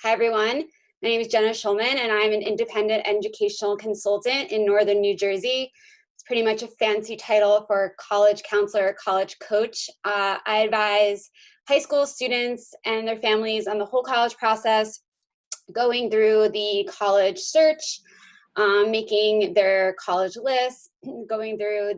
Hi, everyone. My name is Jenna Schulman, and I'm an independent educational consultant in Northern New Jersey. It's pretty much a fancy title for college counselor or college coach. I advise high school students and their families on the whole college process, going through the college search, making their college list, going through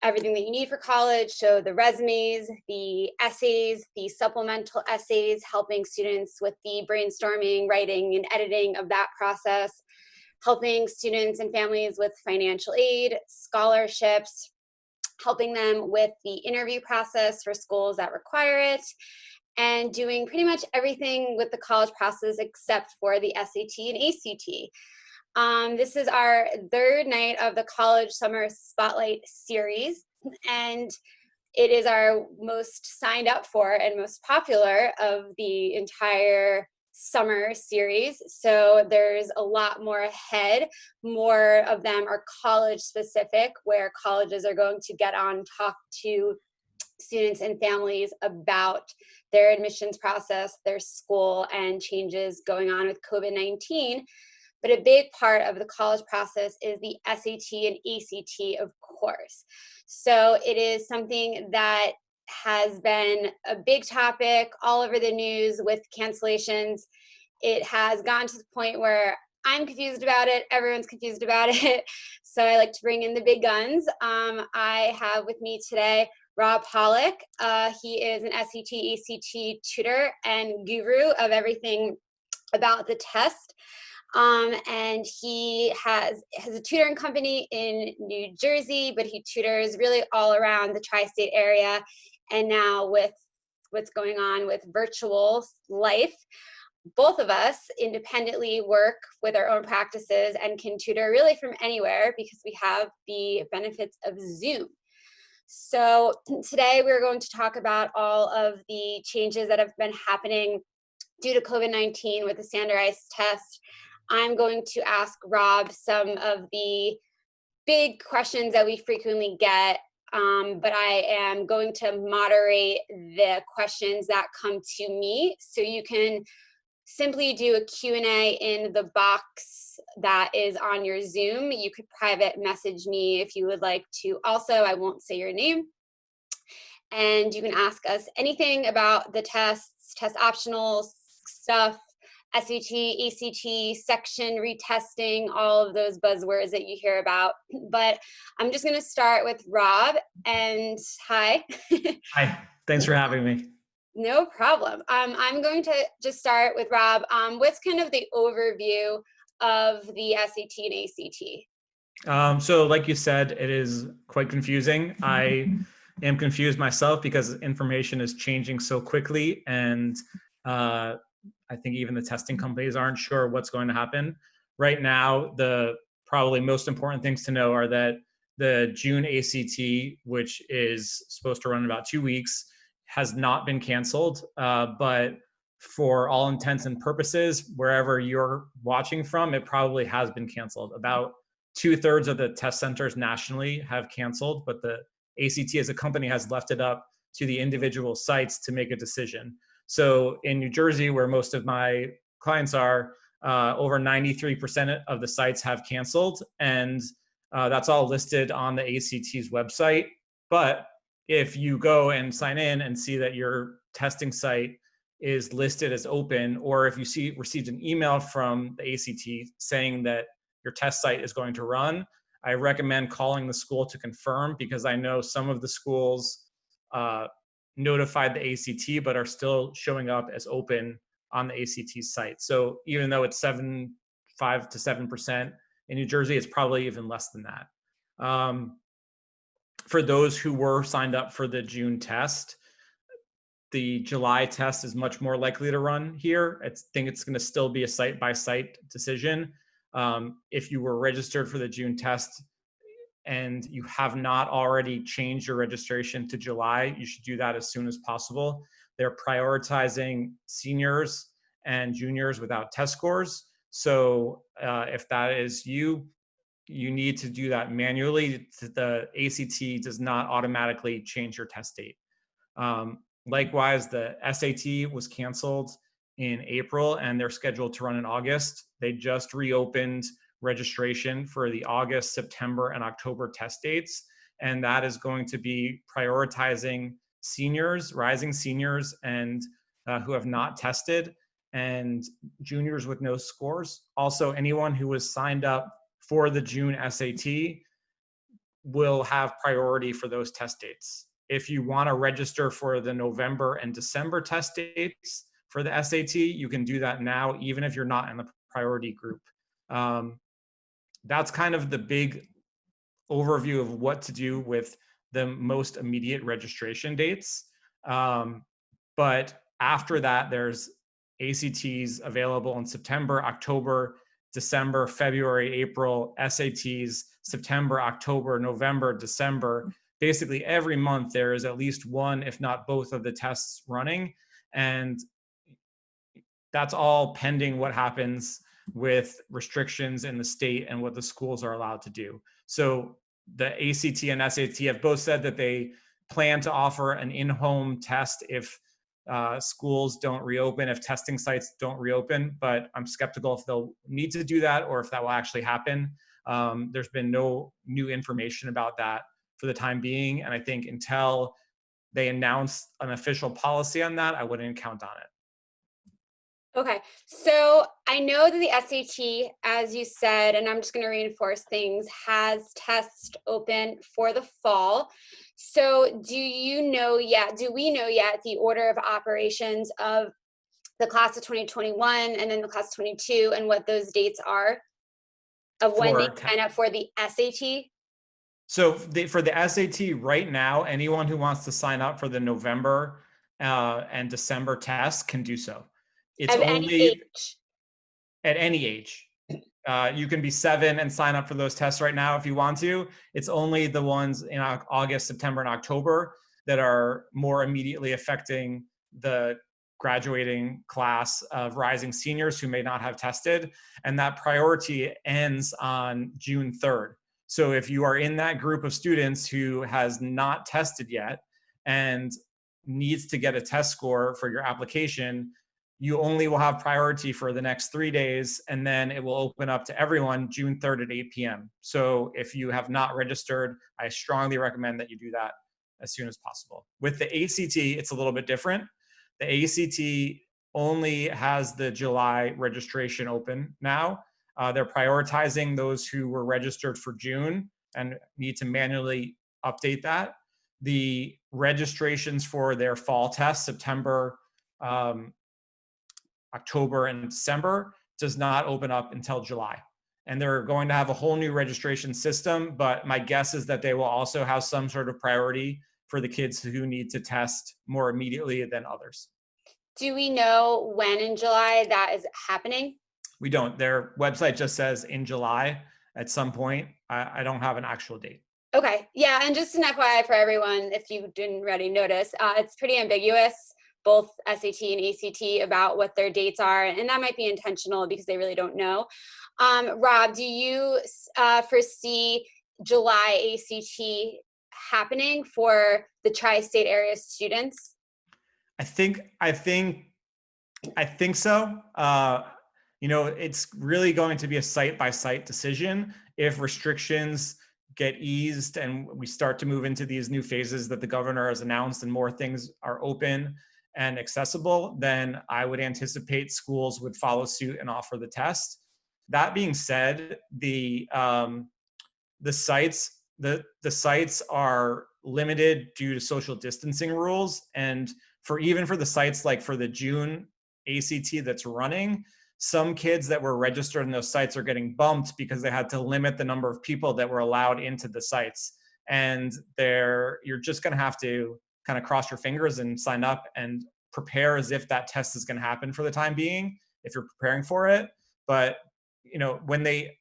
everything that you need for college. So the resumes, the essays, the supplemental essays, helping students with the brainstorming, writing, and editing of that process, helping students and families with financial aid, scholarships, helping them with the interview process for schools that require it, and doing pretty much everything with the college process except for the SAT and ACT. This is our third night of the College Summer Spotlight series, and it is our most signed up for and most popular of the entire summer series. So there's a lot more ahead. More of them are college specific, where colleges are going to get on, talk to students and families about their admissions process, their school, and changes going on with COVID-19. But a big part of the college process is the SAT and ACT, of course. So it is something that has been a big topic all over the news with cancellations. It has gotten to the point where I'm confused about it, everyone's confused about it. So I like to bring in the big guns. I have with me today Rob Pollock. He is an SAT, ACT tutor and guru of everything about the test. And he has a tutoring company in New Jersey, but he tutors really all around the tri-state area. And now with what's going on with virtual life, both of us independently work with our own practices and can tutor really from anywhere because we have the benefits of Zoom. So today we're going to talk about all of the changes that have been happening due to COVID-19 with the standardized test. I'm going to ask Rob some of the big questions that we frequently get, but I am going to moderate the questions that come to me. So you can simply do a Q&A in the box that is on your Zoom. You could private message me if you would like to. Also, I won't say your name. And you can ask us anything about the tests, test optional stuff, SAT, ACT, section retesting, all of those buzzwords that you hear about. But I'm just going to start with Rob. And hi. Hi, thanks for having me. No problem. I'm going to just start with Rob. What's kind of the overview of the SAT and ACT? So like you said, it is quite confusing. I am confused myself because information is changing so quickly, and I think even the testing companies aren't sure what's going to happen. Right now, the probably most important things to know are that the June ACT, which is supposed to run in about 2 weeks, has not been canceled, but for all intents and purposes, wherever you're watching from, it probably has been canceled. About 2/3 of the test centers nationally have canceled, but the ACT as a company has left it up to the individual sites to make a decision. So in New Jersey, where most of my clients are, over 93% of the sites have canceled, and that's all listed on the ACT's website. But if you go and sign in and see that your testing site is listed as open, or if you received an email from the ACT saying that your test site is going to run, I recommend calling the school to confirm, because I know some of the schools notified the ACT but are still showing up as open on the ACT site. So even though it's 5 to 7% in New Jersey, it's probably even less than that. For those who were signed up for the June test, the July test is much more likely to run here. I think it's going to still be a site-by-site decision. If you were registered for the June test and you have not already changed your registration to July, you should do that as soon as possible. They're prioritizing seniors and juniors without test scores. So if that is you need to do that manually. The ACT does not automatically change your test date. Likewise, the SAT was canceled in April, and they're scheduled to run in August. They just reopened registration for the August, September, and October test dates. And that is going to be prioritizing seniors, rising seniors, and who have not tested, and juniors with no scores. Also, anyone who was signed up for the June SAT will have priority for those test dates. If you want to register for the November and December test dates for the SAT, you can do that now, even if you're not in the priority group. That's kind of the big overview of what to do with the most immediate registration dates. But after that, there's ACTs available in September, October, December, February, April, SATs, September, October, November, December. Basically every month there is at least one, if not both of the tests running. And that's all pending what happens with restrictions in the state and what the schools are allowed to do. So the ACT and SAT have both said that they plan to offer an in-home test if schools don't reopen, if testing sites don't reopen, but I'm skeptical if they'll need to do that or if that will actually happen. There's been no new information about that for the time being. And I think until they announce an official policy on that, I wouldn't count on it. Okay, so I know that the SAT, as you said, and I'm just going to reinforce things, has tests open for the fall. So do we know yet the order of operations of the class of 2021 and then the class of 22 and what those dates are of when they sign up for the SAT? So for the SAT right now, anyone who wants to sign up for the November and December tests can do so. It's Of only any age. At any age. You can be 7 and sign up for those tests right now if you want to. It's only the ones in August, September, and October that are more immediately affecting the graduating class of rising seniors who may not have tested. And that priority ends on June 3rd. So if you are in that group of students who has not tested yet and needs to get a test score for your application, you only will have priority for the next 3 days, and then it will open up to everyone June 3rd at 8 p.m. So if you have not registered, I strongly recommend that you do that as soon as possible. With the ACT, it's a little bit different. The ACT only has the July registration open now. They're prioritizing those who were registered for June and need to manually update that. The registrations for their fall test, September, October, and December, does not open up until July. And they're going to have a whole new registration system, but my guess is that they will also have some sort of priority for the kids who need to test more immediately than others. Do we know when in July that is happening? We don't. Their website just says in July at some point. I don't have an actual date. Okay, yeah, and just an FYI for everyone, if you didn't already notice, it's pretty ambiguous, both SAT and ACT, about what their dates are, and that might be intentional because they really don't know. Rob, do you foresee July ACT happening for the tri-state area students? I think so. It's really going to be a site-by-site decision. If restrictions get eased and we start to move into these new phases that the governor has announced and more things are open and accessible, then I would anticipate schools would follow suit and offer the test. That being said, the sites are limited due to social distancing rules, and even for the sites like for the June ACT that's running, some kids that were registered in those sites are getting bumped because they had to limit the number of people that were allowed into the sites. And you're just going to have to kind of cross your fingers and sign up and prepare as if that test is going to happen for the time being, if you're preparing for it. But when they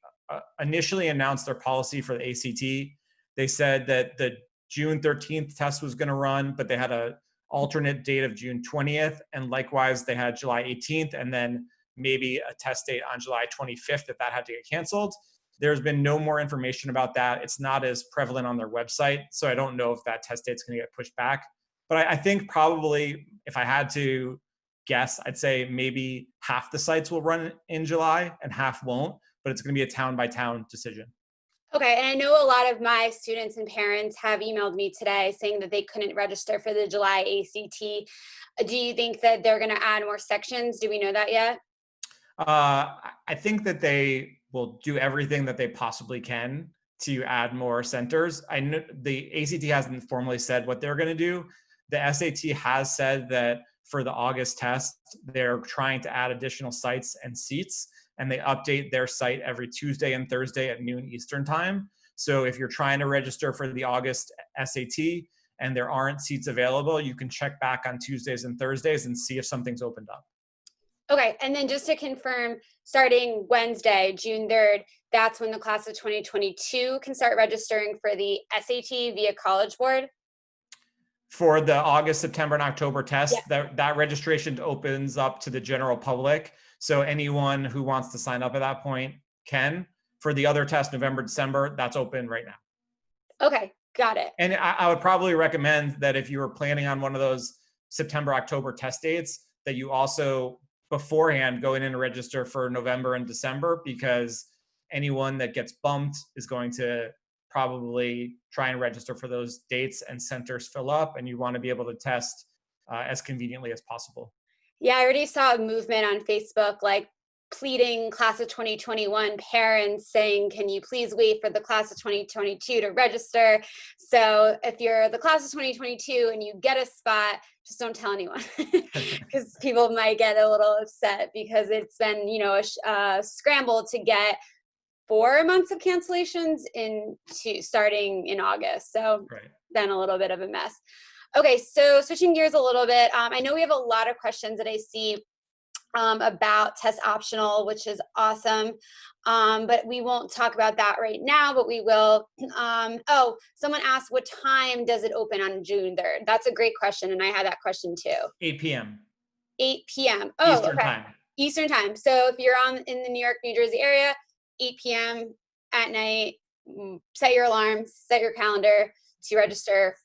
initially announced their policy for the ACT, they said that the June 13th test was going to run, but they had an alternate date of June 20th. And likewise, they had July 18th and then maybe a test date on July 25th that had to get canceled. There's been no more information about that. It's not as prevalent on their website. So I don't know if that test date's going to get pushed back. But I think probably, if I had to guess, I'd say maybe half the sites will run in July and half won't, but it's going to be a town by town decision. Okay, and I know a lot of my students and parents have emailed me today saying that they couldn't register for the July ACT. Do you think that they're going to add more sections? Do we know that yet? I think that they will do everything that they possibly can to add more centers. I know the ACT hasn't formally said what they're going to do. The SAT has said that for the August test, they're trying to add additional sites and seats, and they update their site every Tuesday and Thursday at noon Eastern time. So if you're trying to register for the August SAT and there aren't seats available, you can check back on Tuesdays and Thursdays and see if something's opened up. Okay, and then just to confirm, starting Wednesday, June 3rd, that's when the class of 2022 can start registering for the SAT via College Board? For the August, September, and October Yeah. test, that registration opens up to the general public. So anyone who wants to sign up at that point can. For the other test, November, December, that's open right now. Okay, got it. And I would probably recommend that if you were planning on one of those September, October test dates, that you also beforehand go in and register for November and December, because anyone that gets bumped is going to probably try and register for those dates, and centers fill up, and you want to be able to test as conveniently as possible. Yeah, I already saw a movement on Facebook, like pleading class of 2021 parents saying, can you please wait for the class of 2022 to register? So if you're the class of 2022 and you get a spot, just don't tell anyone, because people might get a little upset, because it's been, a scramble to get 4 months of cancellations starting in August. So Right. then a little bit of a mess. Okay, so switching gears a little bit, I know we have a lot of questions that I see about test optional, which is awesome. But we won't talk about that right now, but we will. Someone asked, what time does it open on June 3rd? That's a great question, and I had that question too. 8 p.m. 8 p.m. Oh, Eastern okay. time. Eastern time. So if you're in the New York, New Jersey area, 8 p.m. at night, set your alarm, set your calendar to register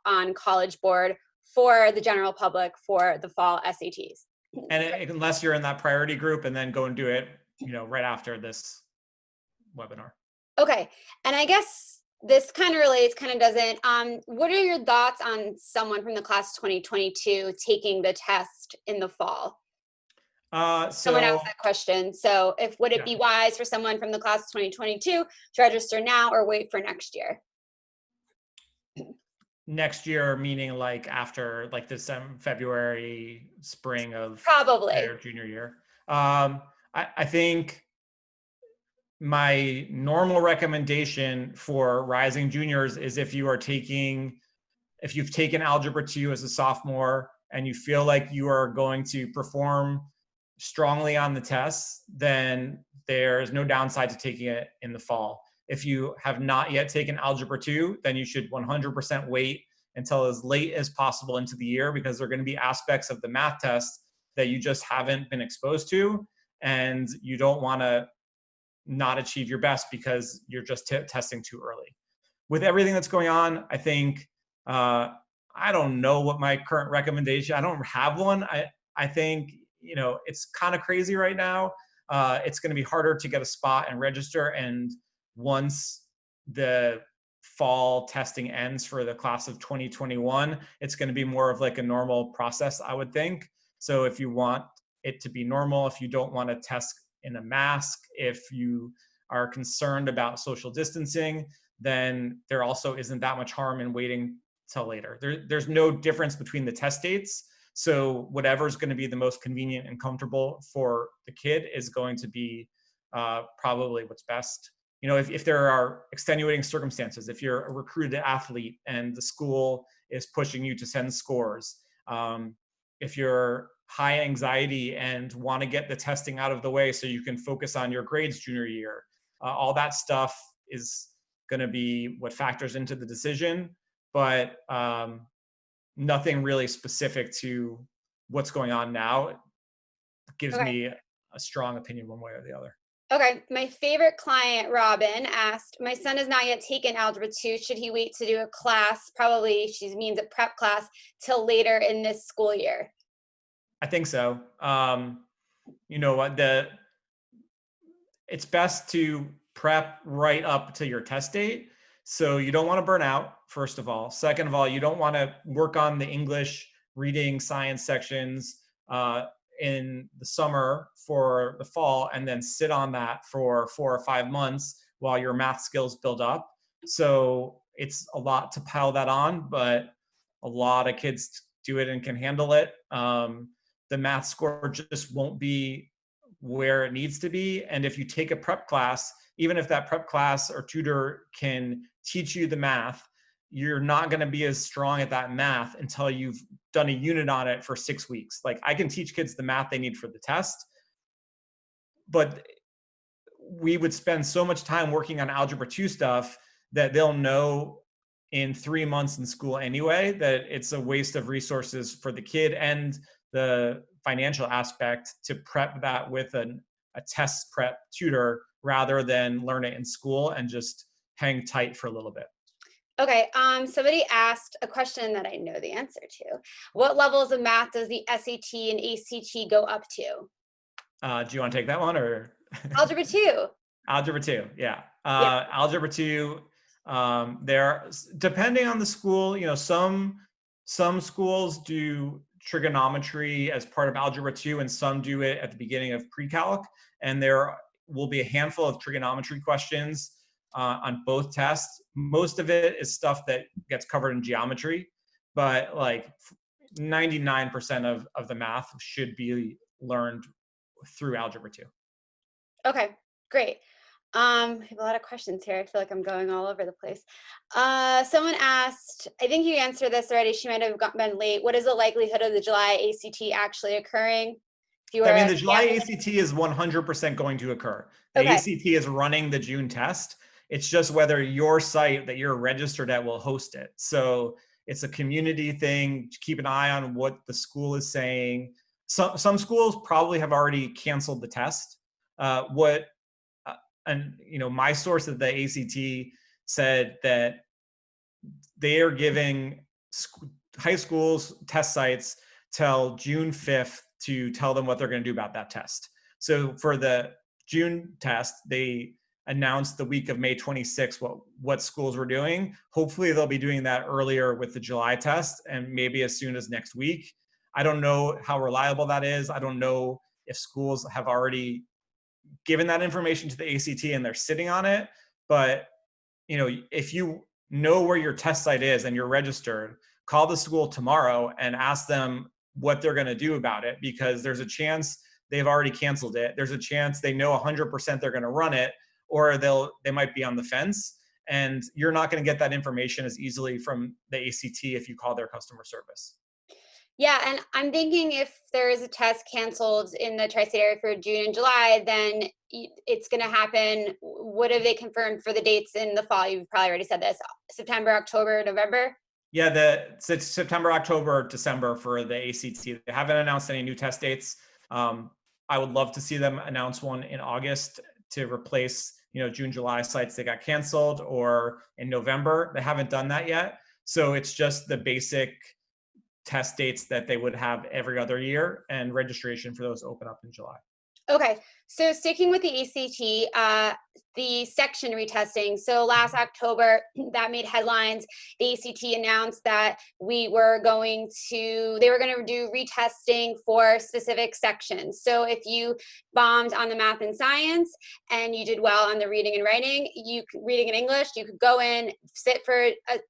on College Board for the general public for the fall SATs. And unless you're in that priority group, and then go and do it, right after this webinar. Okay, and I guess this kind of relates, kind of doesn't. What are your thoughts on someone from the class of 2022 taking the test in the fall? Someone asked that question. So would it be wise for someone from the class of 2022 to register now or wait for next year? Next year, meaning like after like December, February, spring of Probably their junior year. I think my normal recommendation for rising juniors is if you've taken Algebra 2 as a sophomore and you feel like you are going to perform strongly on the tests, then there's no downside to taking it in the fall. If you have not yet taken Algebra 2, then you should 100% wait until as late as possible into the year, because there are going to be aspects of the math test that you just haven't been exposed to, and you don't want to not achieve your best because you're just testing too early. With everything that's going on, I think, I don't know what my current recommendation, I don't have one. I think, it's kind of crazy right now. It's going to be harder to get a spot and register. And once the fall testing ends for the class of 2021, it's going to be more of like a normal process, I would think. So if you want it to be normal, if you don't want to test in a mask, if you are concerned about social distancing, then there also isn't that much harm in waiting till later. There's no difference between the test dates. So whatever's going to be the most convenient and comfortable for the kid is going to be probably what's best. If there are extenuating circumstances, if you're a recruited athlete and the school is pushing you to send scores, if you're high anxiety and want to get the testing out of the way so you can focus on your grades junior year, all that stuff is going to be what factors into the decision. But nothing really specific to what's going on now gives me a strong opinion one way or the other. Okay, my favorite client, Robin, asked, my son has not yet taken Algebra 2. Should he wait to do a class, probably she means a prep class, till later in this school year? I think so. You know what, it's best to prep right up to your test date. So you don't want to burn out, first of all. Second of all, you don't want to work on the English, reading, science sections in the summer for the fall and then sit on that for 4 or 5 months while your math skills build up. So it's a lot to pile that on, but a lot of kids do it and can handle it. The math score just won't be where it needs to be. And if you take a prep class, even if that prep class or tutor can teach you the math, you're not going to be as strong at that math until you've done a unit on it for 6 weeks. Like, I can teach kids the math they need for the test, but we would spend so much time working on algebra 2 stuff that they'll know in 3 months in school anyway, that it's a waste of resources for the kid and the financial aspect to prep that with a test prep tutor rather than learn it in school and just hang tight for a little bit. Okay, somebody asked a question that I know the answer to. What levels of math does the SAT and ACT go up to? Do you want to take that one or? Algebra 2. Algebra 2, yeah. Yep. Algebra 2, there, depending on the school, you know, some schools do trigonometry as part of Algebra 2 and some do it at the beginning of pre-calc. And there will be a handful of trigonometry questions on both tests. Most of it is stuff that gets covered in geometry, but like 99% of the math should be learned through Algebra 2. Okay, great. I have a lot of questions here. I feel like I'm going all over the place. Someone asked, I think you answered this already. She might have been late. What is the likelihood of the July ACT actually occurring? If you were, I mean, the July ACT is 100% going to occur. The okay. ACT is running the June test. It's just whether your site that you're registered at will host it. So it's a community thing. Keep an eye on what the school is saying. Some schools probably have already canceled the test. And you know, my source at the ACT said that they are giving high schools test sites till June 5th to tell them what they're going to do about that test. So for the June test, they announced the week of May 26th what schools were doing. Hopefully they'll be doing that earlier with the July test and maybe as soon as next week. I don't know how reliable that is. I don't know if schools have already given that information to the ACT and they're sitting on it. But you know, if you know where your test site is and you're registered, call the school tomorrow and ask them what they're going to do about it, because there's a chance they've already canceled it. There's a chance they know 100% they're going to run it, or they might be on the fence. And you're not going to get that information as easily from the ACT if you call their customer service. Yeah, and I'm thinking if there is a test canceled in the tri-state area for June and July, then it's going to happen. What have they confirmed for the dates in the fall? You've probably already said this: September, October, November. Yeah, it's September, October, December for the ACT. They haven't announced any new test dates. I would love to see them announce one in August to replace, you know, June, July sites that got canceled, or in November. They haven't done that yet. So it's just the basic test dates that they would have every other year, and registration for those open up in July. Okay, so sticking with the ACT, the section retesting. So last October, that made headlines. The ACT announced that they were going to do retesting for specific sections. So if you bombed on the math and science and you did well on the reading and writing, reading and English, you could go in, sit for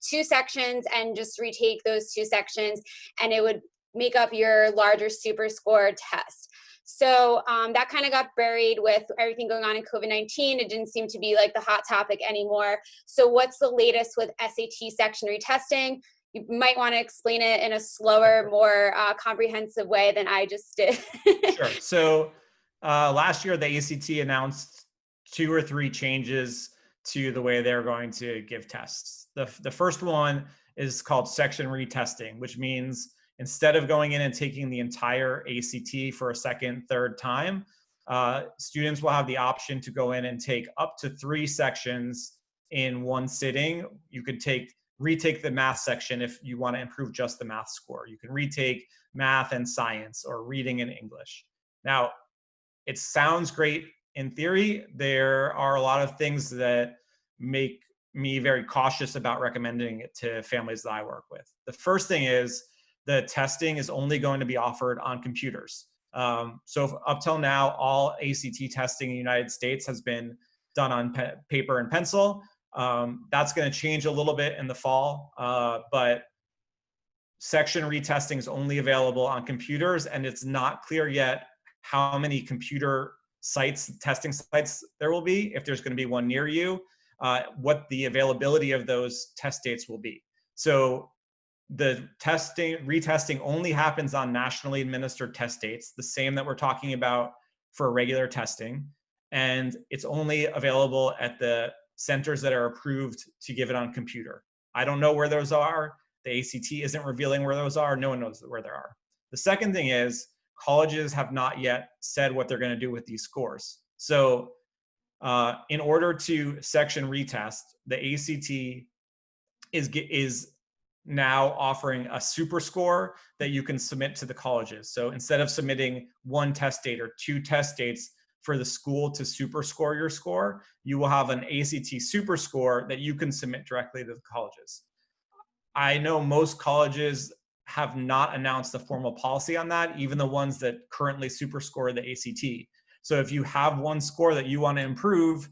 2 sections and just retake those 2 sections, and it would make up your larger super score test. So that kind of got buried with everything going on in COVID-19. It didn't seem to be like the hot topic anymore. So what's the latest with SAT section retesting? You might want to explain it in a slower, more comprehensive way than I just did. Sure. So last year, the ACT announced 2 or 3 changes to the way they're going to give tests. The first one is called section retesting, which means instead of going in and taking the entire ACT for a second, third time, students will have the option to go in and take up to 3 sections in one sitting. You could take retake the math section if you want to improve just the math score. You can retake math and science or reading and English. Now, it sounds great in theory. There are a lot of things that make me very cautious about recommending it to families that I work with. The first thing is the testing is only going to be offered on computers. So up till now, all ACT testing in the United States has been done on paper and pencil. That's going to change a little bit in the fall, but section retesting is only available on computers, and it's not clear yet how many computer sites, testing sites there will be, if there's going to be one near you, what the availability of those test dates will be. So the retesting only happens on nationally administered test dates, the same that we're talking about for regular testing. And it's only available at the centers that are approved to give it on computer. I don't know where those are. The ACT isn't revealing where those are. No one knows where they are. The second thing is colleges have not yet said what they're going to do with these scores. So in order to section retest, the ACT is now offering a super score that you can submit to the colleges. So instead of submitting one test date or two test dates for the school to super score your score, you will have an ACT super score that you can submit directly to the colleges. I know most colleges have not announced a formal policy on that, even the ones that currently super score the ACT. So if you have one score that you want to improve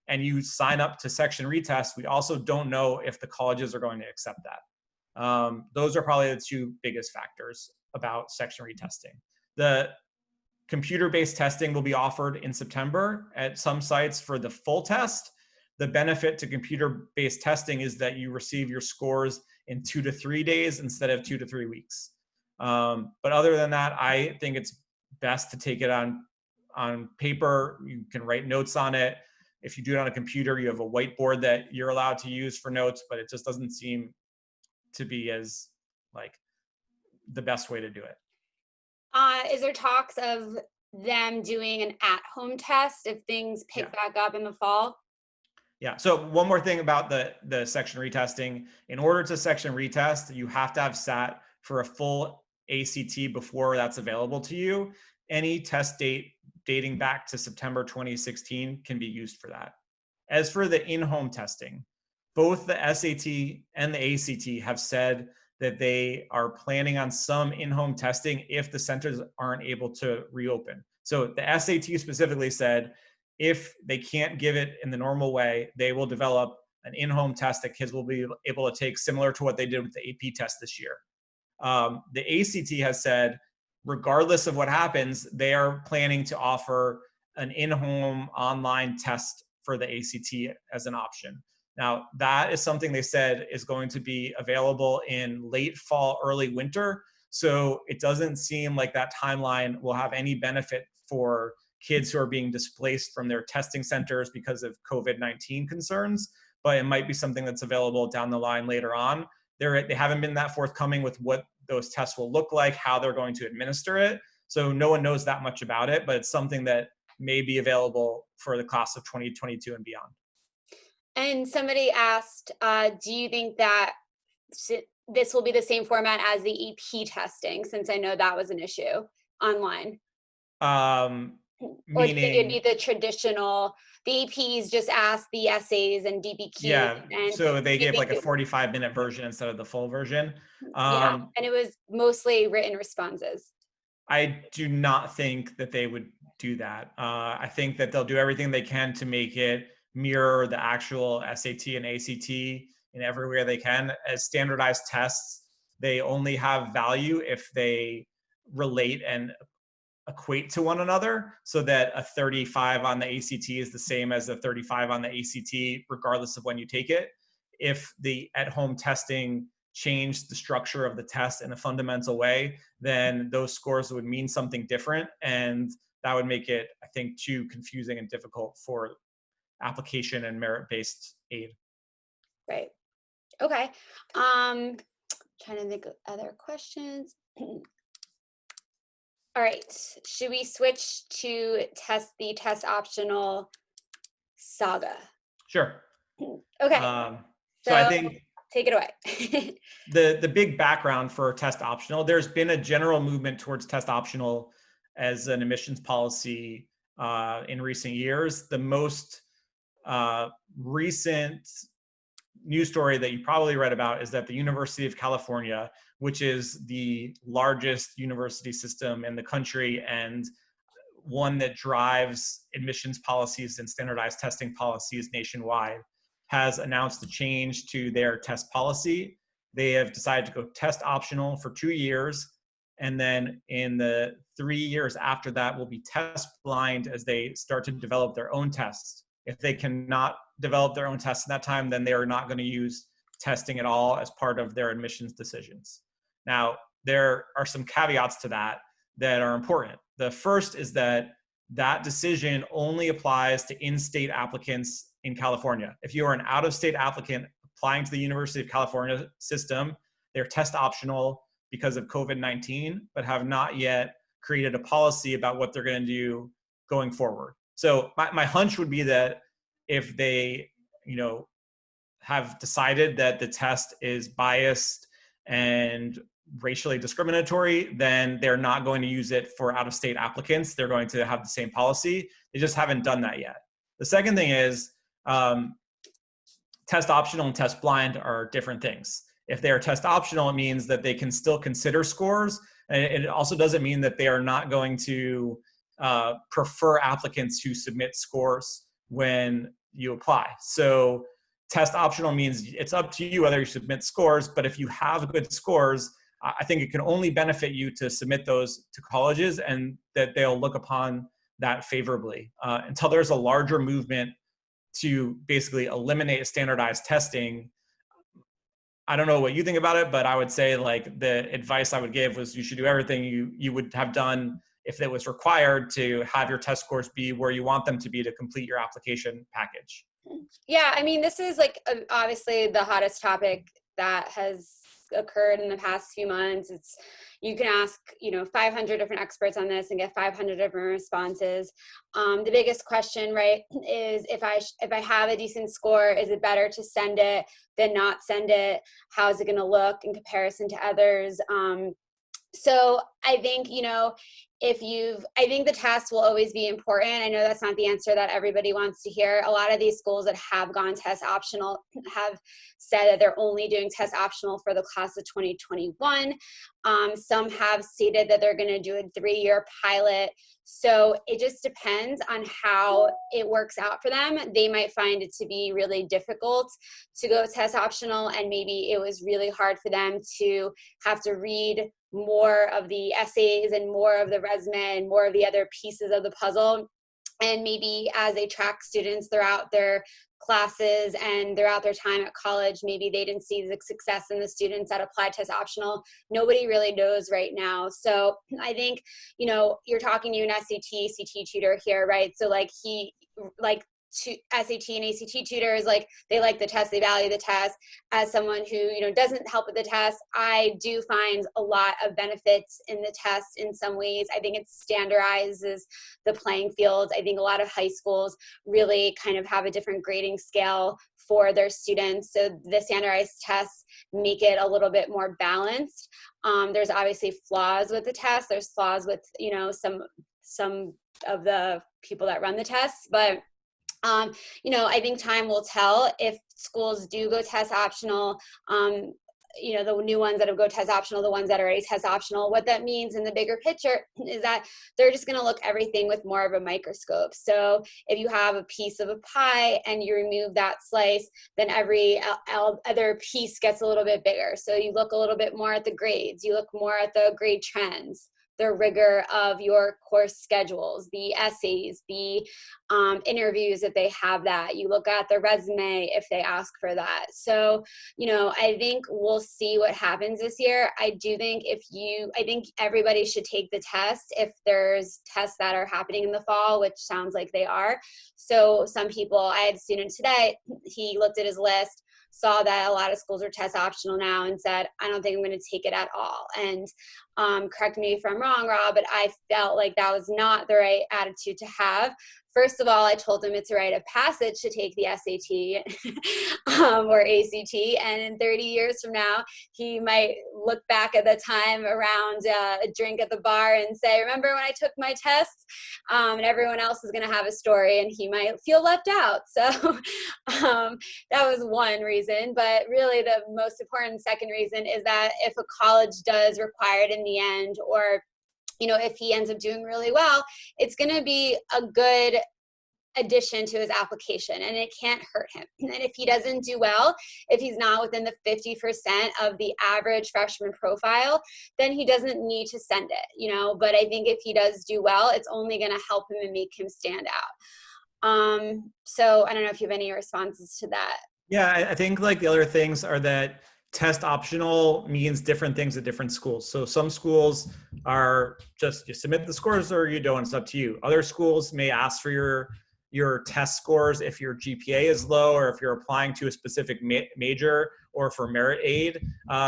and you sign up to section retest, we also don't know if the colleges are going to accept that. Those are probably the two biggest factors about section retesting. The computer-based testing will be offered in September at some sites for the full test. The benefit to computer-based testing is that you receive your scores in 2 to 3 days instead of 2 to 3 weeks. But other than that, I think it's best to take it on paper. You can write notes on it. If you do it on a computer, you have a whiteboard that you're allowed to use for notes, but it just doesn't seem to be as like the best way to do it. Is there talks of them doing an at-home test if things pick back up in the fall? Yeah. So one more thing about the section retesting. In order to section retest, you have to have sat for a full ACT before that's available to you. Any test date dating back to September 2016 can be used for that. As for the in-home testing, both the SAT and the ACT have said that they are planning on some in-home testing if the centers aren't able to reopen. So the SAT specifically said, if they can't give it in the normal way, they will develop an in-home test that kids will be able to take, similar to what they did with the AP test this year. The ACT has said, regardless of what happens, they are planning to offer an in-home online test for the ACT as an option. Now, that is something they said is going to be available in late fall, early winter. So it doesn't seem like that timeline will have any benefit for kids who are being displaced from their testing centers because of COVID-19 concerns, but it might be something that's available down the line later on. They haven't been that forthcoming with what those tests will look like, how they're going to administer it. So no one knows that much about it, but it's something that may be available for the class of 2022 and beyond. And somebody asked, do you think that this will be the same format as the EP testing, since I know that was an issue online? Or do you think it'd be the traditional, the EPs just ask the essays and DBQ? Yeah, and so they gave like a 45-minute version instead of the full version. Yeah, and it was mostly written responses. I do not think that they would do that. I think that they'll do everything they can to make it mirror the actual SAT and ACT in every way they can. As standardized tests, they only have value if they relate and equate to one another, so that a 35 on the ACT is the same as a 35 on the ACT, regardless of when you take it. If the at-home testing changed the structure of the test in a fundamental way, then those scores would mean something different. And that would make it, I think, too confusing and difficult for application and merit-based aid. Right. Okay. Trying to think of other questions. All right. Should we switch to the test optional saga? Sure. Okay. So I think take it away. The big background for test optional, there's been a general movement towards test optional as an admissions policy in recent years. The most recent news story that you probably read about is that the University of California, which is the largest university system in the country and one that drives admissions policies and standardized testing policies nationwide, has announced a change to their test policy. They have decided to go test optional for 2 years. And then in the 3 years after that will be test blind as they start to develop their own tests. If they cannot develop their own tests in that time, then they are not going to use testing at all as part of their admissions decisions. Now, there are some caveats to that that are important. The first is that that decision only applies to in-state applicants in California. If you are an out-of-state applicant applying to the University of California system, they're test optional because of COVID-19, but have not yet created a policy about what they're going to do going forward. So my hunch would be that if they, have decided that the test is biased and racially discriminatory, then they're not going to use it for out-of-state applicants. They're going to have the same policy. They just haven't done that yet. The second thing is test optional and test blind are different things. If they are test optional, it means that they can still consider scores. And it also doesn't mean that they are not going to prefer applicants who submit scores when you apply. So test optional means it's up to you whether you submit scores, but if you have good scores, I think it can only benefit you to submit those to colleges and that they'll look upon that favorably. Until there's a larger movement to basically eliminate standardized testing, I don't know what you think about it, but I would say like the advice I would give was you should do everything you would have done if it was required to have your test scores be where you want them to be to complete your application package. Yeah, I mean, this is like obviously the hottest topic that has occurred in the past few months. You can ask 500 different experts on this and get 500 different responses. The biggest question, right, is if I have a decent score, is it better to send it than not send it? How is it going to look in comparison to others? So I think, I think the test will always be important. I know that's not the answer that everybody wants to hear. A lot of these schools that have gone test optional have said that they're only doing test optional for the class of 2021. Some have stated that they're going to do a 3-year pilot. So it just depends on how it works out for them. They might find it to be really difficult to go test optional, and maybe it was really hard for them to have to read more of the essays and more of the resume and more of the other pieces of the puzzle. And maybe as they track students throughout their classes and throughout their time at college, maybe they didn't see the success in the students that applied test optional. Nobody really knows right now. So I think, you're talking to an SAT, CT tutor here, right? So SAT and ACT tutors, they like the test, they value the test. As someone who doesn't help with the test, I do find a lot of benefits in the test in some ways. I think it standardizes the playing field. I think a lot of high schools really kind of have a different grading scale for their students, so the standardized tests make it a little bit more balanced. There's obviously flaws with the test. There's flaws with some of the people that run the tests, but I think time will tell if schools do go test optional, the new ones that have go test optional, the ones that are already test optional. What that means in the bigger picture is that they're just going to look everything with more of a microscope. So if you have a piece of a pie and you remove that slice, then every other piece gets a little bit bigger. So you look a little bit more at the grades, you look more at the grade trends, the rigor of your course schedules, the essays, the interviews if they have that. You look at the resume if they ask for that. So, I think we'll see what happens this year. I think everybody should take the test if there's tests that are happening in the fall, which sounds like they are. So some people, I had a student today, he looked at his list, saw that a lot of schools are test optional now and said, I don't think I'm going to take it at all. And Correct me if I'm wrong, Rob, but I felt like that was not the right attitude to have. First of all, I told him it's a rite of passage to take the SAT or ACT, and in 30 years from now, he might look back at the time around a drink at the bar and say, remember when I took my tests? And everyone else is going to have a story, and he might feel left out. So that was one reason. But really, the most important second reason is that if a college does require it in the end, or if he ends up doing really well, it's going to be a good addition to his application, and it can't hurt him. And if he doesn't do well, if he's not within the 50% of the average freshman profile, then he doesn't need to send it, but I think if he does do well, it's only going to help him and make him stand out. So I don't know if you have any responses to that. Yeah, I think like the other things are that test optional means different things at different schools. So some schools are just you submit the scores or you don't, it's up to you. Other schools may ask for your test scores if your GPA is low, or if you're applying to a specific major, or for merit aid,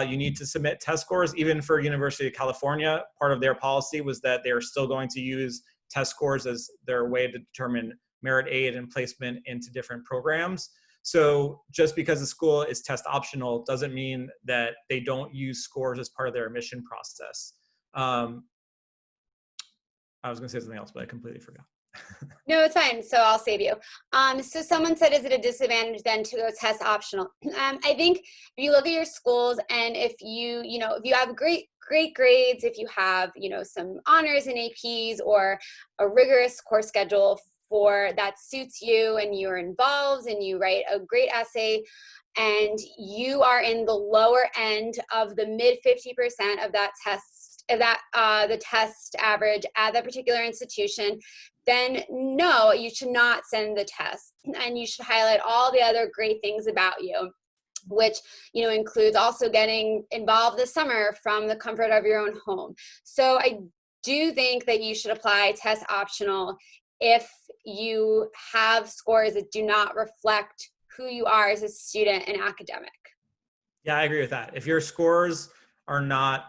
you need to submit test scores. Even for University of California, part of their policy was that they're still going to use test scores as their way to determine merit aid and placement into different programs. So just because the school is test optional doesn't mean that they don't use scores as part of their admission process. I was going to say something else, but I completely forgot. No, it's fine. So I'll save you. So someone said, is it a disadvantage then to go test optional? I think if you look at your schools, and if if you have great grades, if you have, some honors and APs, or a rigorous course schedule for that suits you, and you're involved and you write a great essay, and you are in the lower end of the mid 50% of that test, the test average at that particular institution, then no, you should not send the test, and you should highlight all the other great things about you, which includes also getting involved this summer from the comfort of your own home. So I do think that you should apply test optional if you have scores that do not reflect who you are as a student and academic. Yeah, I agree with that. If your scores are not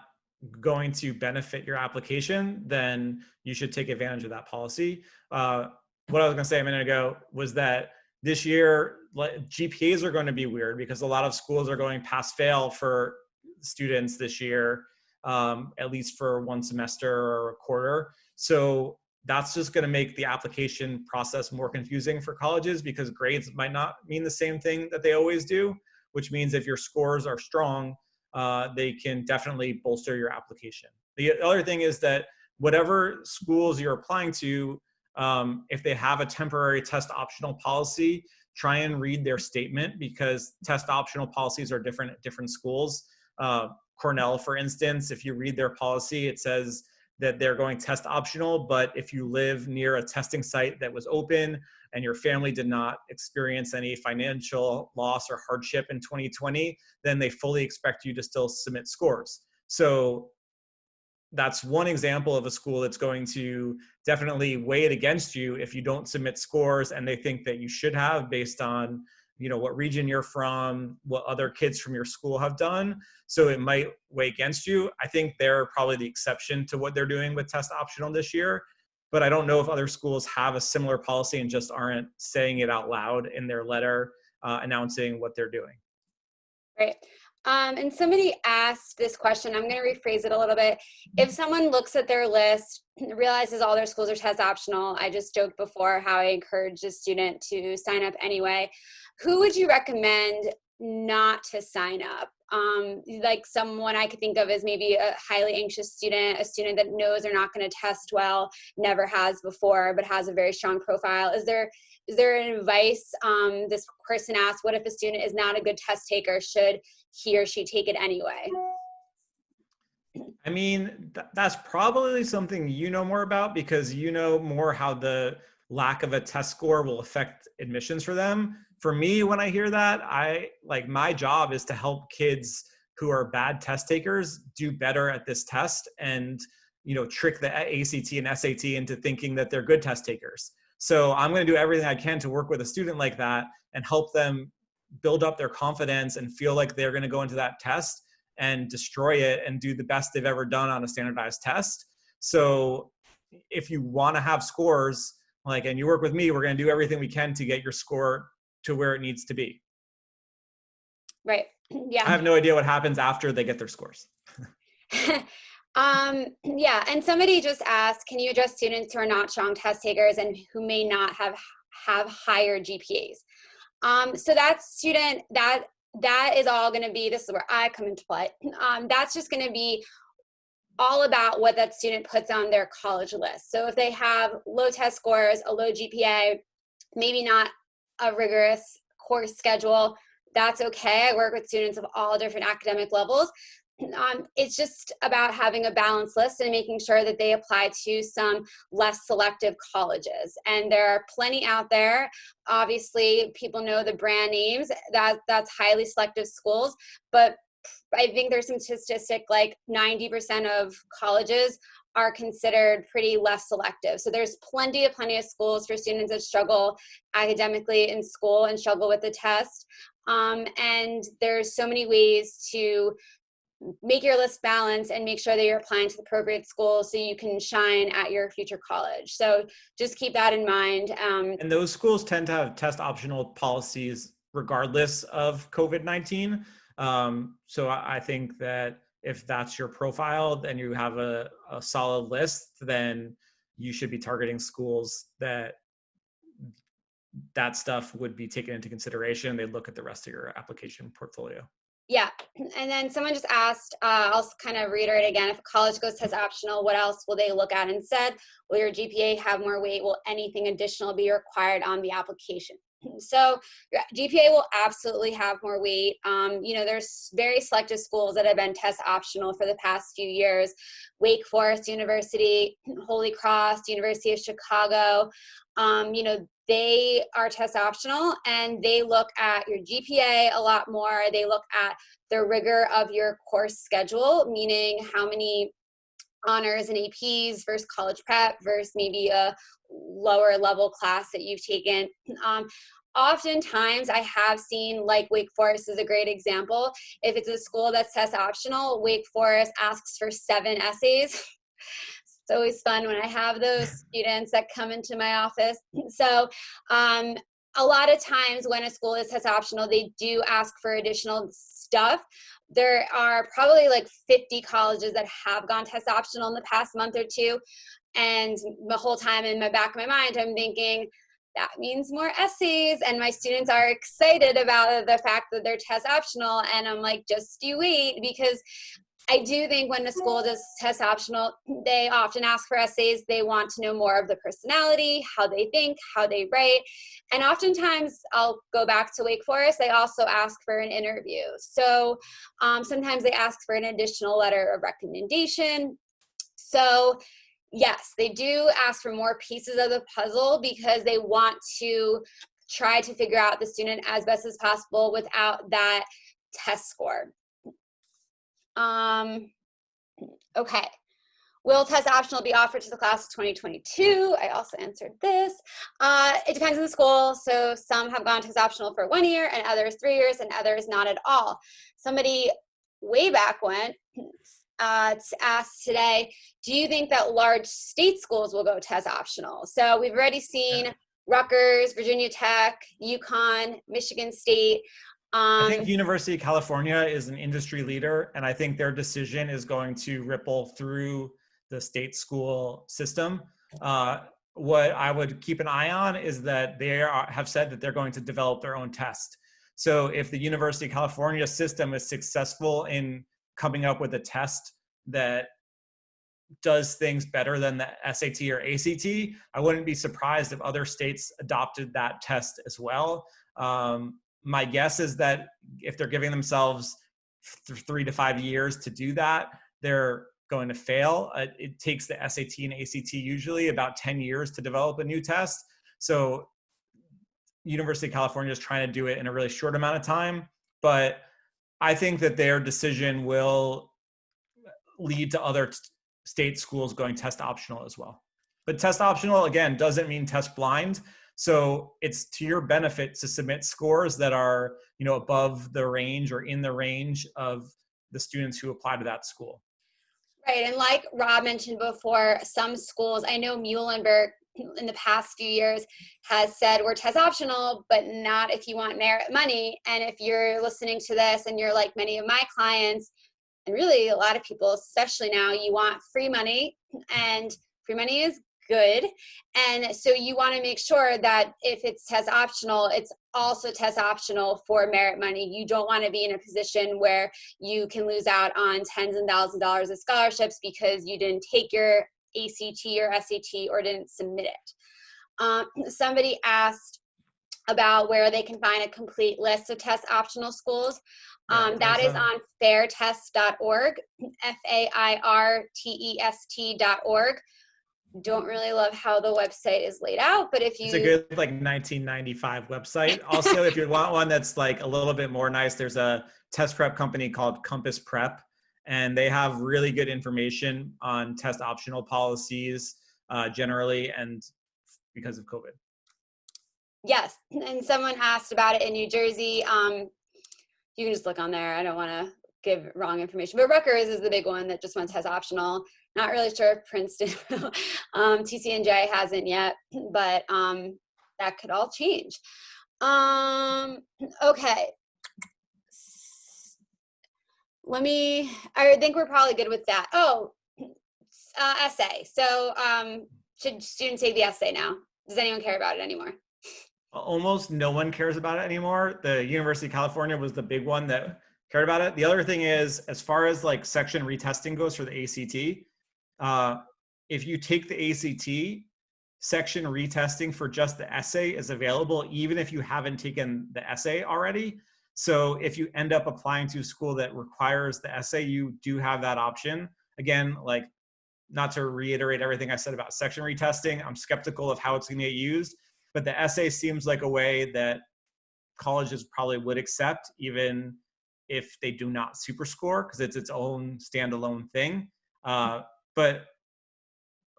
going to benefit your application, then you should take advantage of that policy. What I was going to say a minute ago was that this year, GPAs are going to be weird because a lot of schools are going pass-fail for students this year, at least for one semester or a quarter. So that's just going to make the application process more confusing for colleges, because grades might not mean the same thing that they always do, which means if your scores are strong, they can definitely bolster your application. The other thing is that whatever schools you're applying to, if they have a temporary test optional policy, try and read their statement, because test optional policies are different at different schools. Cornell, for instance, if you read their policy, it says that they're going test optional, but if you live near a testing site that was open and your family did not experience any financial loss or hardship in 2020, then they fully expect you to still submit scores. So that's one example of a school that's going to definitely weigh it against you if you don't submit scores and they think that you should have, based on what region you're from, what other kids from your school have done. So it might weigh against you. I think they're probably the exception to what they're doing with test optional this year, but I don't know if other schools have a similar policy and just aren't saying it out loud in their letter announcing what they're doing. Right. And somebody asked this question. I'm going to rephrase it a little bit. If someone looks at their list, realizes all their schools are test optional, I just joked before how I encourage a student to sign up anyway, who would you recommend not to sign up? Like someone I could think of as maybe a highly anxious student, a student that knows they're not going to test well, never has before, but has a very strong profile. Is there an advice? This person asked, what if a student is not a good test taker? Should he or she take it anyway? I mean, that's probably something you know more about, because you know more how the lack of a test score will affect admissions for them. For me, when I hear that, my job is to help kids who are bad test takers do better at this test, and trick the ACT and SAT into thinking that they're good test takers. So I'm going to do everything I can to work with a student like that and help them build up their confidence and feel like they're going to go into that test and destroy it and do the best they've ever done on a standardized test. So if you want to have scores, like, and you work with me, we're going to do everything we can to get your score to where it needs to be. Right. Yeah. I have no idea what happens after they get their scores. Yeah. And somebody just asked, can you address students who are not strong test takers and who may not have higher GPAs? So that student, that is all going to be, this is where I come into play. That's just going to be all about what that student puts on their college list. So if they have low test scores, a low GPA, maybe not a rigorous course schedule, that's okay. I work with students of all different academic levels. It's just about having a balanced list and making sure that they apply to some less selective colleges. And there are plenty out there. Obviously, people know the brand names, that's highly selective schools, but I think there's some statistic like 90% of colleges are considered pretty less selective. So there's plenty of schools for students that struggle academically in school and struggle with the test. And there's so many ways to make your list balanced and make sure that you're applying to the appropriate school so you can shine at your future college. So just keep that in mind. And those schools tend to have test optional policies regardless of COVID-19. So I think that if that's your profile, then you have a solid list, then you should be targeting schools that stuff would be taken into consideration. They look at the rest of your application portfolio. Yeah. And then someone just asked, I'll kind of reiterate again, if a college goes test optional, what else will they look at instead? Will your GPA have more weight? Will anything additional be required on the application? So your GPA will absolutely have more weight. There's very selective schools that have been test optional for the past few years. Wake Forest University, Holy Cross, University of Chicago, they are test optional and they look at your GPA a lot more. They look at the rigor of your course schedule, meaning how many honors and APs versus college prep versus maybe a lower level class that you've taken. Oftentimes I have seen, like Wake Forest is a great example. If it's a school that's test optional, Wake Forest asks for 7 essays. It's always fun when I have those students that come into my office. So a lot of times when a school is test optional, they do ask for additional stuff. There are probably like 50 colleges that have gone test optional in the past month or two. And the whole time in the back of my mind, I'm thinking, that means more essays, and my students are excited about the fact that they're test optional. And I'm like, just you wait, because I do think when a school does test optional, they often ask for essays. They want to know more of the personality, how they think, how they write. And oftentimes, I'll go back to Wake Forest, they also ask for an interview. So sometimes they ask for an additional letter of recommendation. So yes, they do ask for more pieces of the puzzle because they want to try to figure out the student as best as possible without that test score. Okay. Will test optional be offered to the class of 2022? I also answered this. It depends on the school. So some have gone test optional for 1 year and others 3 years and others not at all. Somebody way back when asked today, do you think that large state schools will go test optional? So we've already seen Rutgers, Virginia Tech, UConn, Michigan State. I think University of California is an industry leader, and I think their decision is going to ripple through the state school system. What I would keep an eye on is that they have said that they're going to develop their own test. So if the University of California system is successful in coming up with a test that does things better than the SAT or ACT, I wouldn't be surprised if other states adopted that test as well. My guess is that if they're giving themselves 3 to 5 years to do that, they're going to fail. It takes the SAT and ACT usually about 10 years to develop a new test. So University of California is trying to do it in a really short amount of time, but I think that their decision will lead to other state schools going test optional as well. But test optional, again, doesn't mean test blind. So it's to your benefit to submit scores that are, above the range or in the range of the students who apply to that school. Right. And like Rob mentioned before, some schools, I know Muhlenberg in the past few years has said we're test optional, but not if you want merit money. And if you're listening to this and you're like many of my clients, and really a lot of people, especially now, you want free money, and free money is good. And so you want to make sure that if it's test optional, it's also test optional for merit money. You don't want to be in a position where you can lose out on tens and thousands of dollars of scholarships because you didn't take your ACT or SAT or didn't submit it. Somebody asked about where they can find a complete list of test optional schools. That is on fairtest.org, FAIRTEST.org. Don't really love how the website is laid out, but if you— It's a good like 1995 website. Also, if you want one that's like a little bit more nice, there's a test prep company called Compass Prep, and they have really good information on test optional policies generally, and because of COVID. Yes, and someone asked about it in New Jersey. You can just look on there. I don't want to give wrong information, but Rutgers is the big one that just wants has optional. Not really sure if Princeton, TCNJ hasn't yet, but that could all change. Okay. I think we're probably good with that. Oh, essay. So should students take the essay now? Does anyone care about it anymore? Almost no one cares about it anymore. The University of California was the big one that cared about it. The other thing is, as far as like section retesting goes for the ACT, if you take the ACT, section retesting for just the essay is available even if you haven't taken the essay already. So if you end up applying to a school that requires the essay, you do have that option. Again, like, not to reiterate everything I said about section retesting, I'm skeptical of how it's going to get used, but the essay seems like a way that colleges probably would accept, even if they do not superscore, because it's its own standalone thing. But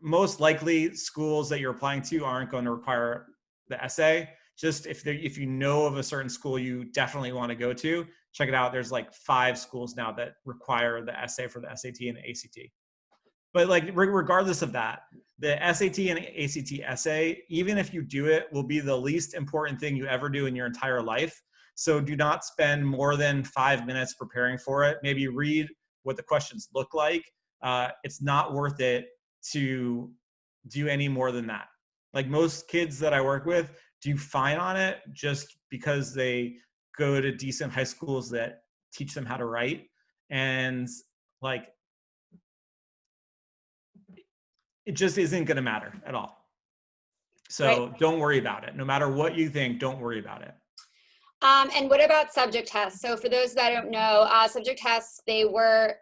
most likely schools that you're applying to aren't going to require the essay. Just if you know of a certain school you definitely want to go to, check it out. There's like 5 schools now that require the essay for the SAT and the ACT. But like regardless of that, the SAT and ACT essay, even if you do it, will be the least important thing you ever do in your entire life. So do not spend more than 5 minutes preparing for it. Maybe read what the questions look like. It's not worth it to do any more than that. Like, most kids that I work with do fine on it just because they go to decent high schools that teach them how to write. And like, it just isn't going to matter at all. So Right. Don't worry about it. No matter what you think, don't worry about it. And what about subject tests? So for those that don't know, subject tests, they were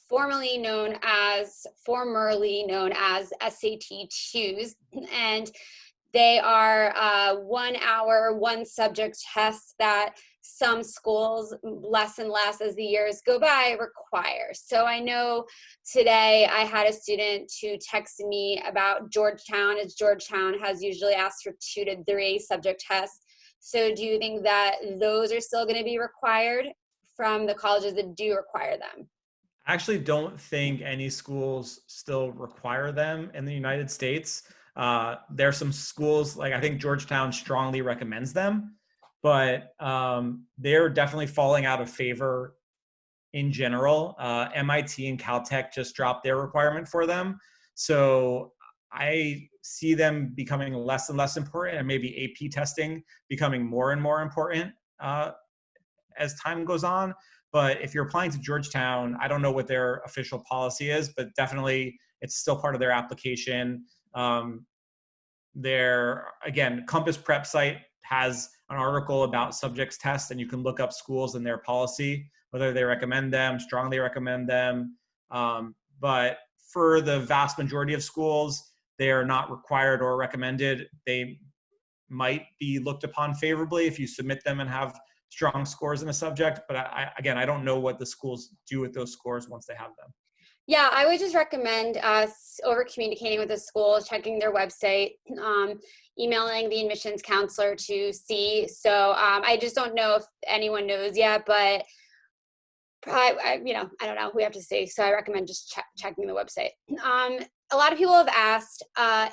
formerly known as SAT Choose, and they are 1 hour, one subject tests that some schools, less and less as the years go by, require. So I know today I had a student who texted me about Georgetown, as Georgetown has usually asked for 2 to 3 subject tests. So do you think that those are still going to be required from the colleges that do require them? I actually don't think any schools still require them in the United States. There are some schools, like I think Georgetown strongly recommends them, but they're definitely falling out of favor in general. MIT and Caltech just dropped their requirement for them. So I see them becoming less and less important, and maybe AP testing becoming more and more important as time goes on. But if you're applying to Georgetown, I don't know what their official policy is, but definitely it's still part of their application. Their, again, Compass Prep site has an article about subjects tests, and you can look up schools and their policy, whether they recommend them, strongly recommend them. But for the vast majority of schools, they are not required or recommended. They might be looked upon favorably if you submit them and have strong scores in a subject. But I don't know what the schools do with those scores once they have them. Yeah, I would just recommend us over communicating with the school, checking their website, emailing the admissions counselor to see. So I just don't know if anyone knows yet, but I don't know. We have to see. So I recommend just checking the website. A lot of people have asked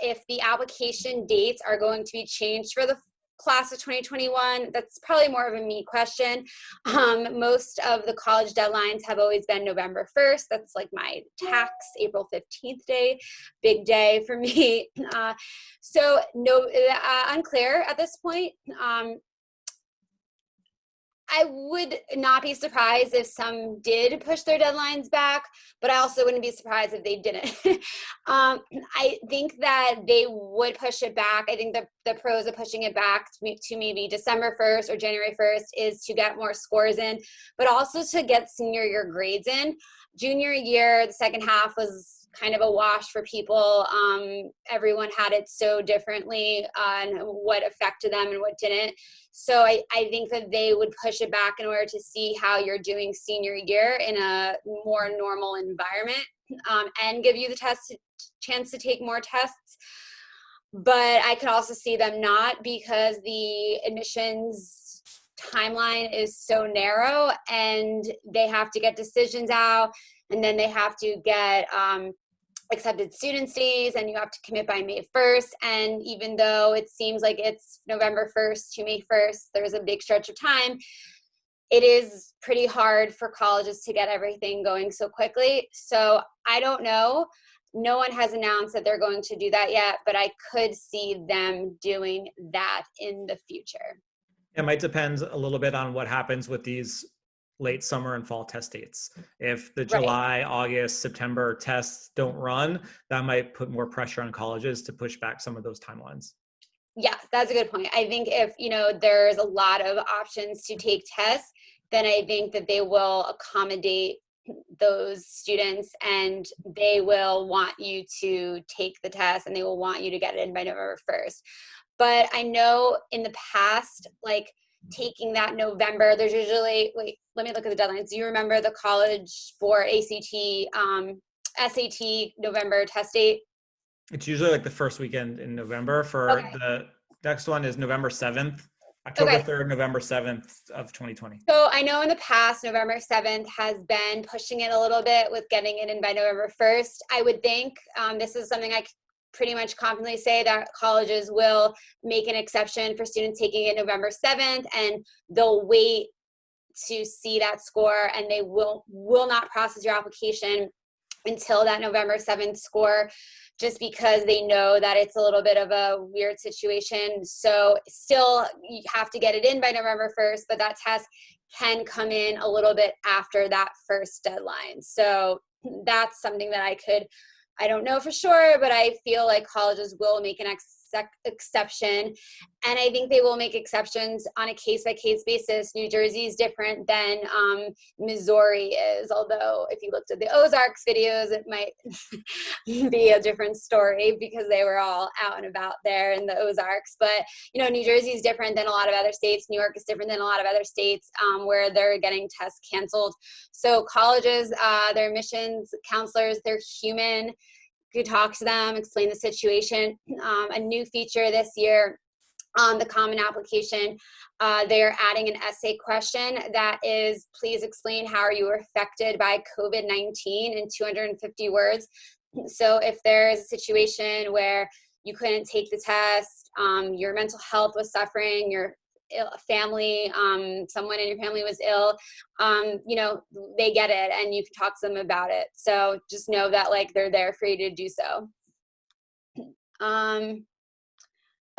if the application dates are going to be changed for the class of 2021. That's probably more of a me question. Most of the college deadlines have always been November 1st. That's like my tax April 15th day, big day for me. So no, unclear at this point. I would not be surprised if some did push their deadlines back, but I also wouldn't be surprised if they didn't. I think that they would push it back. I think the pros of pushing it back to maybe December 1st or January 1st is to get more scores in, but also to get senior year grades in. Junior year, the second half was kind of a wash for people. Everyone had it so differently on what affected them and what didn't. So I think that they would push it back in order to see how you're doing senior year in a more normal environment, and give you the chance to take more tests. But I could also see them not, because the admissions timeline is so narrow and they have to get decisions out, and then they have to get accepted student stays, and you have to commit by May 1st. And even though it seems like it's November 1st to May 1st, there's a big stretch of time. It is pretty hard for colleges to get everything going so quickly. So I don't know. No one has announced that they're going to do that yet, but I could see them doing that in the future. It might depend a little bit on what happens with these late summer and fall test dates. If the July, right, August, September tests don't run, that might put more pressure on colleges to push back some of those timelines. Yeah, that's a good point. I think if, there's a lot of options to take tests, then I think that they will accommodate those students, and they will want you to take the test, and they will want you to get it in by November 1st. But I know in the past, like taking that November, there's usually, wait, let me look at the deadlines. Do you remember the College Board ACT, SAT November test date? It's usually like the first weekend in November. For the next one is November 7th, October 3rd, November 7th of 2020. So I know in the past, November 7th has been pushing it a little bit with getting it in by November 1st. I would think this is something I pretty much confidently say that colleges will make an exception for students taking it November 7th, and they'll wait to see that score, and they will not process your application until that November 7th score, just because they know that it's a little bit of a weird situation. So still, you have to get it in by November 1st, but that test can come in a little bit after that first deadline. So that's something that I don't know for sure, but I feel like colleges will make an exception. And I think they will make exceptions on a case-by-case basis. New Jersey is different than Missouri is, although if you looked at the Ozarks videos, it might be a different story because they were all out and about there in the Ozarks. But, New Jersey is different than a lot of other states. New York is different than a lot of other states where they're getting tests canceled. So colleges, their admissions counselors, they're human. You talk to them, explain the situation. A new feature this year on the Common Application, they're adding an essay question that is, please explain how are you affected by COVID-19 in 250 words. So if there is a situation where you couldn't take the test, your mental health was suffering, your family, someone in your family was ill, they get it, and you can talk to them about it. So just know that they're there for you to do so.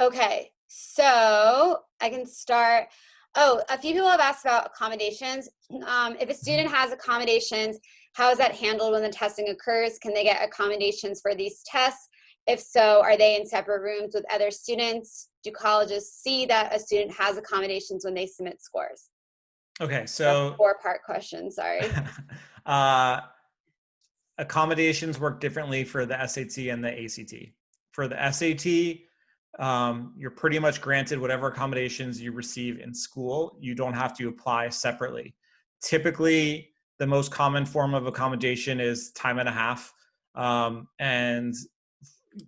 Okay, so I can start. A few people have asked about accommodations. If a student has accommodations, how is that handled when the testing occurs? Can they get accommodations for these tests? If so, are they in separate rooms with other students? Do colleges see that a student has accommodations when they submit scores? Okay, so four-part question, sorry. Accommodations work differently for the SAT and the ACT. For the SAT, you're pretty much granted whatever accommodations you receive in school. You don't have to apply separately. Typically, the most common form of accommodation is time and a half, and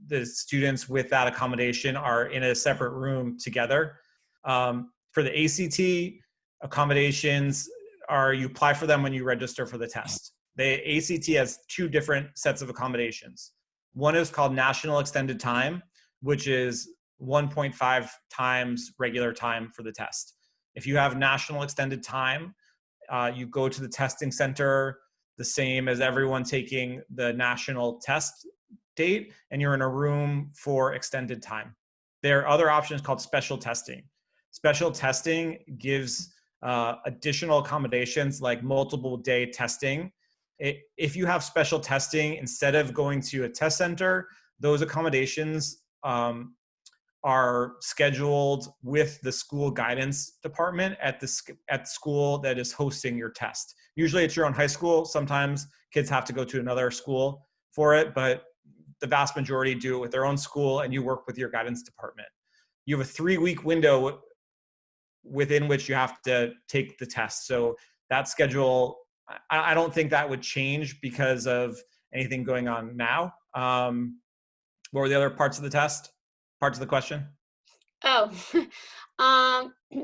the students with that accommodation are in a separate room together. For the ACT, accommodations are you apply for them when you register for the test. The ACT has two different sets of accommodations. One is called National Extended Time, which is 1.5 times regular time for the test. If you have National Extended Time, you go to the testing center the same as everyone taking the national test date, and you're in a room for extended time. There are other options called special testing. Special testing gives additional accommodations like multiple day testing. If you have special testing, instead of going to a test center, those accommodations are scheduled with the school guidance department at school that is hosting your test. Usually it's your own high school. Sometimes kids have to go to another school for it, but the vast majority do it with their own school, and you work with your guidance department. You have a 3-week window within which you have to take the test. So that schedule, I don't think that would change because of anything going on now. What were the other parts of the test? Parts of the question? Oh,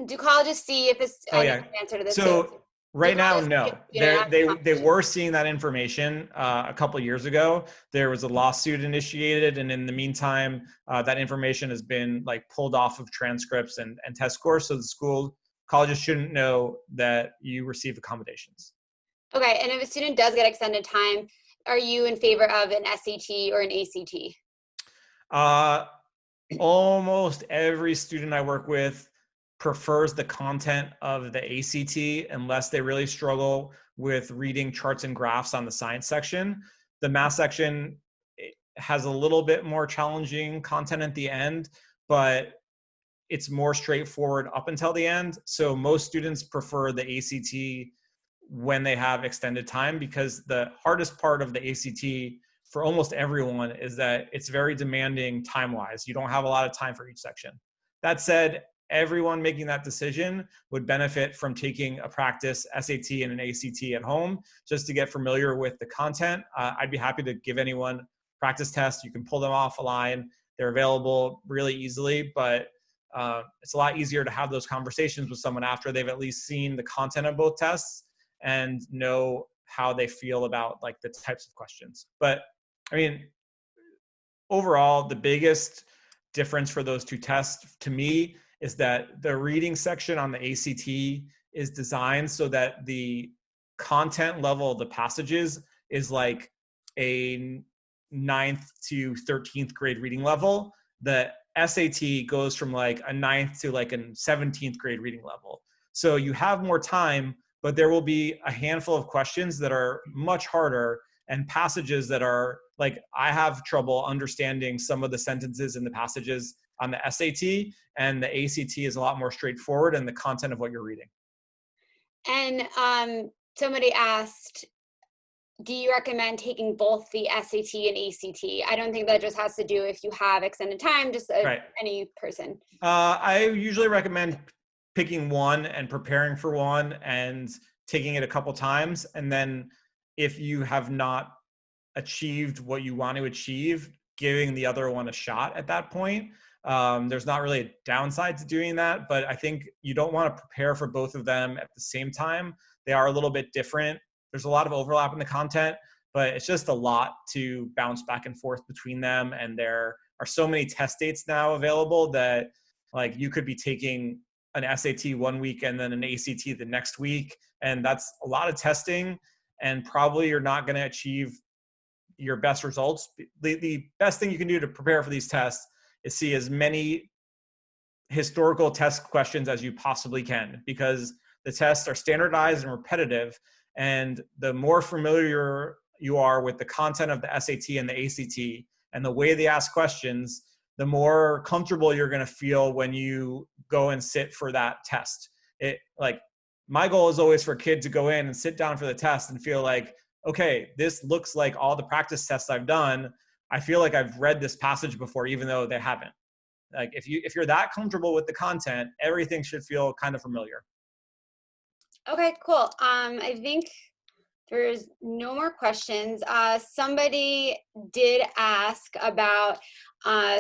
do colleges see if it's, Oh, I know yeah. the answer to this So too. right now, colleges no. see if student They were seeing that information a couple of years ago. There was a lawsuit initiated, and in the meantime, that information has been like pulled off of transcripts and test scores. So the colleges shouldn't know that you receive accommodations. Okay, and if a student does get extended time, are you in favor of an SAT or an ACT? Almost every student I work with prefers the content of the ACT unless they really struggle with reading charts and graphs on the science section. The math section has a little bit more challenging content at the end, but it's more straightforward up until the end. So most students prefer the ACT when they have extended time, because the hardest part of the ACT for almost everyone is that it's very demanding time-wise. You don't have a lot of time for each section. That said, everyone making that decision would benefit from taking a practice SAT and an ACT at home just to get familiar with the content. I'd be happy to give anyone practice tests. You can pull them offline. They're available really easily, but it's a lot easier to have those conversations with someone after they've at least seen the content of both tests and know how they feel about like the types of questions. But I mean, overall, the biggest difference for those two tests to me is that the reading section on the ACT is designed so that the content level of the passages is like a 9th to 13th grade reading level. The SAT goes from like a 9th to like a 17th grade reading level. So you have more time, but there will be a handful of questions that are much harder and passages that are like, I have trouble understanding some of the sentences in the passages on the SAT, and the ACT is a lot more straightforward in the content of what you're reading. And somebody asked, do you recommend taking both the SAT and ACT? I don't think that just has to do if you have extended time, just Right. any person. I usually recommend picking one and preparing for one and taking it a couple times. And then if you have not achieved what you want to achieve, giving the other one a shot at that point. There's not really a downside to doing that, but I think you don't want to prepare for both of them at the same time. They are a little bit different. There's a lot of overlap in the content, but it's just a lot to bounce back and forth between them. And there are so many test dates now available that like you could be taking an SAT one week and then an ACT the next week. And that's a lot of testing, and probably you're not going to achieve your best results. The best thing you can do to prepare for these tests is see as many historical test questions as you possibly can, because the tests are standardized and repetitive. And the more familiar you are with the content of the SAT and the ACT and the way they ask questions, the more comfortable you're going to feel when you go and sit for that test. My goal is always for a kid to go in and sit down for the test and feel like, okay, this looks like all the practice tests I've done. I feel like I've read this passage before, even though they haven't. Like if you're that comfortable with the content, everything should feel kind of familiar. Okay, cool. I think there's no more questions. Somebody did ask about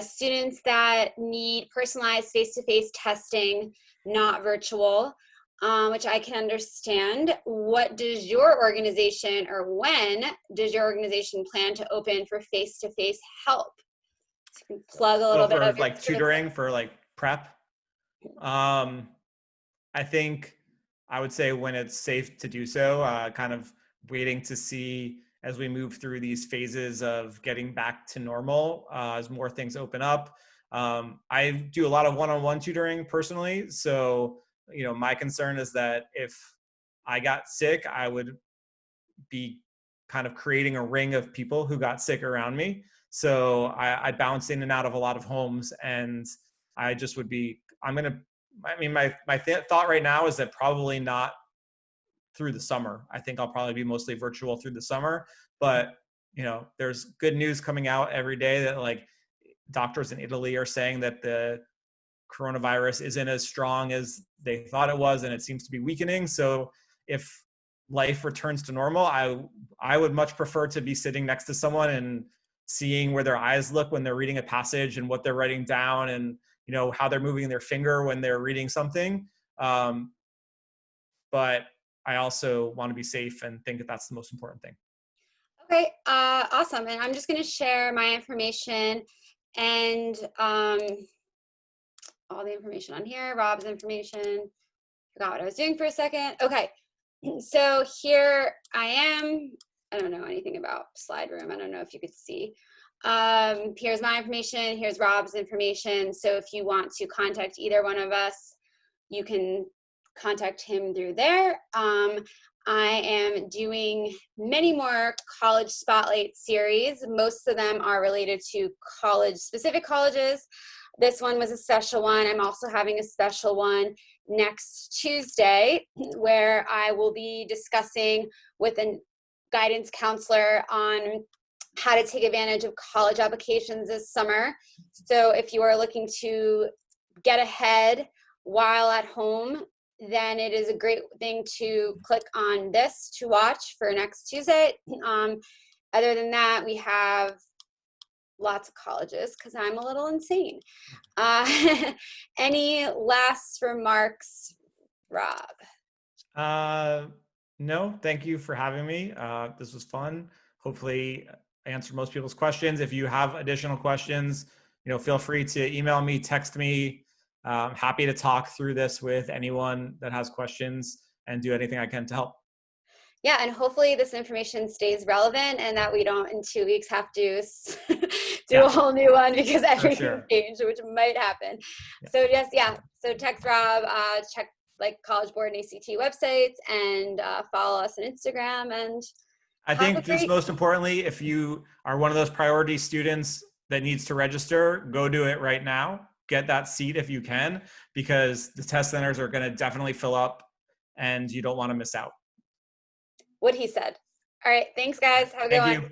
students that need personalized face-to-face testing, not virtual. which I can understand. What does your organization, or when does your organization plan to open for face-to-face help? So you can plug a little So bit for of your like tutoring for like prep, I think I would say when it's safe to do so, kind of waiting to see as we move through these phases of getting back to normal, as more things open up. I do a lot of one-on-one tutoring personally. So, my concern is that if I got sick, I would be kind of creating a ring of people who got sick around me. So I bounce in and out of a lot of homes, and I just would be, thought right now is that probably not through the summer. I think I'll probably be mostly virtual through the summer, but there's good news coming out every day that like doctors in Italy are saying that the coronavirus isn't as strong as they thought it was, and it seems to be weakening. So if life returns to normal, I would much prefer to be sitting next to someone and seeing where their eyes look when they're reading a passage and what they're writing down, and how they're moving their finger when they're reading something. But I also want to be safe and think that that's the most important thing. Okay, awesome. And I'm just going to share my information and all the information on here, Rob's information. Forgot what I was doing for a second. Okay, so here I am. I don't know anything about Slide Room. I don't know if you could see. Here's my information. Here's Rob's information. So if you want to contact either one of us, you can contact him through there. I am doing many more college spotlight series. Most of them are related to specific colleges. This one was a special one. I'm also having a special one next Tuesday where I will be discussing with a guidance counselor on how to take advantage of college applications this summer. So if you are looking to get ahead while at home, then it is a great thing to click on this to watch for next Tuesday. Other than that, we have lots of colleges because I'm a little insane. Any last remarks, Rob? No, thank you for having me. This was fun. Hopefully answered most people's questions. If you have additional questions, feel free to email me, text me. Happy to talk through this with anyone that has questions and do anything I can to help. Yeah, and hopefully this information stays relevant and that we don't in 2 weeks have to do a whole new one because everything changed, which might happen. Yeah. So text Rob, check like College Board and ACT websites, and follow us on Instagram. And I think just most importantly, if you are one of those priority students that needs to register, go do it right now. Get that seat if you can, because the test centers are going to definitely fill up and you don't want to miss out. What he said. All right. Thanks, guys. Have a good one. Thank you.